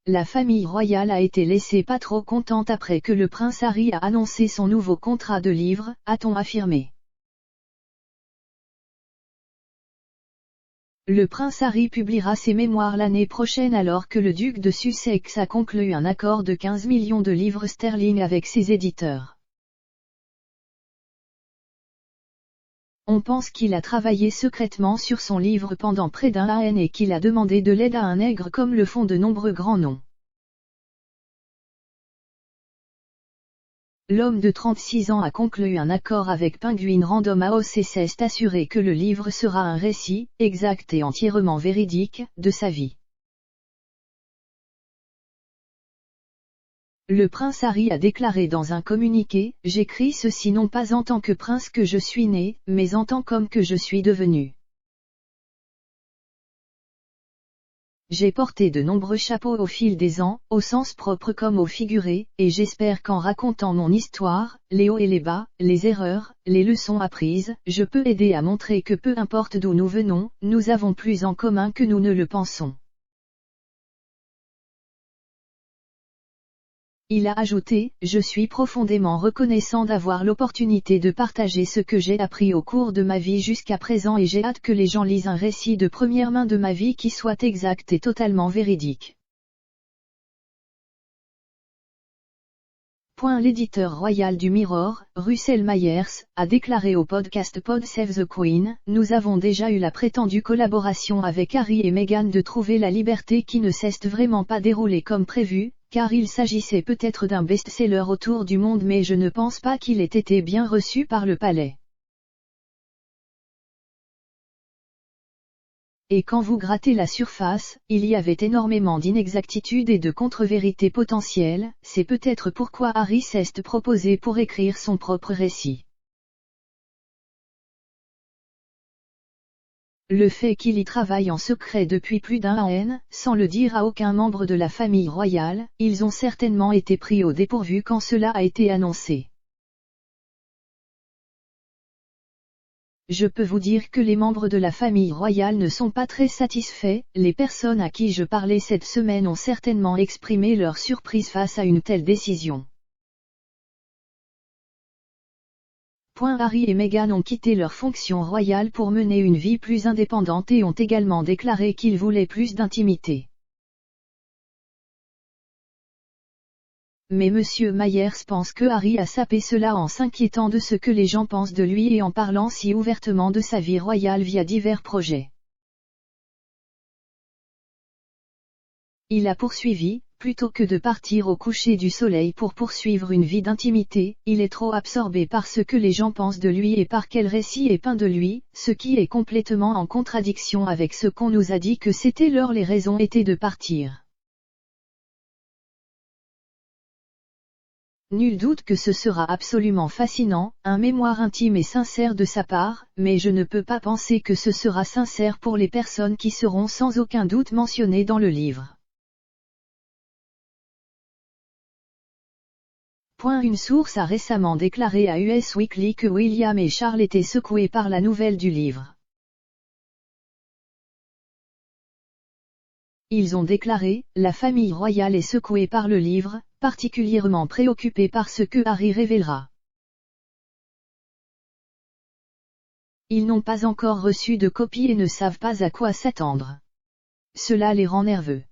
la famille royale a été laissée pas trop contente après que le prince Harry a annoncé son nouveau contrat de livres, a-t-on affirmé. Le prince Harry publiera ses mémoires l'année prochaine alors que le duc de Sussex a conclu un accord de 15 millions de livres sterling avec ses éditeurs. On pense qu'il a travaillé secrètement sur son livre pendant près d'un an et qu'il a demandé de l'aide à un nègre comme le font de nombreux grands noms. L'homme de 36 ans a conclu un accord avec Penguin Random House et s'est assuré que le livre sera un récit, exact et entièrement véridique, de sa vie. Le prince Harry a déclaré dans un communiqué « J'écris ceci non pas en tant que prince que je suis né, mais en tant qu'homme que je suis devenu. J'ai porté de nombreux chapeaux au fil des ans, au sens propre comme au figuré, et j'espère qu'en racontant mon histoire, les hauts et les bas, les erreurs, les leçons apprises, je peux aider à montrer que peu importe d'où nous venons, nous avons plus en commun que nous ne le pensons. » Il a ajouté « Je suis profondément reconnaissant d'avoir l'opportunité de partager ce que j'ai appris au cours de ma vie jusqu'à présent et j'ai hâte que les gens lisent un récit de première main de ma vie qui soit exact et totalement véridique. » L'éditeur royal du Mirror, Russell Myers, a déclaré au podcast Pod Save the Queen, « Nous avons déjà eu la prétendue collaboration avec Harry et Meghan de trouver la liberté qui ne s'est vraiment pas déroulée comme prévu, car il s'agissait peut-être d'un best-seller autour du monde mais je ne pense pas qu'il ait été bien reçu par le palais. Et quand vous grattez la surface, il y avait énormément d'inexactitudes et de contre-vérités potentielles, c'est peut-être pourquoi Harry s'est proposé pour écrire son propre récit. Le fait qu'il y travaille en secret depuis plus d'un an, sans le dire à aucun membre de la famille royale, ils ont certainement été pris au dépourvu quand cela a été annoncé. Je peux vous dire que les membres de la famille royale ne sont pas très satisfaits, les personnes à qui je parlais cette semaine ont certainement exprimé leur surprise face à une telle décision. Harry et Meghan ont quitté leur fonction royale pour mener une vie plus indépendante et ont également déclaré qu'ils voulaient plus d'intimité. Mais Monsieur Myers pense que Harry a sapé cela en s'inquiétant de ce que les gens pensent de lui et en parlant si ouvertement de sa vie royale via divers projets. Il a poursuivi, plutôt que de partir au coucher du soleil pour poursuivre une vie d'intimité, il est trop absorbé par ce que les gens pensent de lui et par quel récit est peint de lui, ce qui est complètement en contradiction avec ce qu'on nous a dit que c'était les raisons étaient de partir. Nul doute que ce sera absolument fascinant, un mémoire intime et sincère de sa part, mais je ne peux pas penser que ce sera sincère pour les personnes qui seront sans aucun doute mentionnées dans le livre. Une source a récemment déclaré à US Weekly que William et Charles étaient secoués par la nouvelle du livre. Ils ont déclaré, la famille royale est secouée par le livre, particulièrement préoccupée par ce que Harry révélera. Ils n'ont pas encore reçu de copie et ne savent pas à quoi s'attendre. Cela les rend nerveux.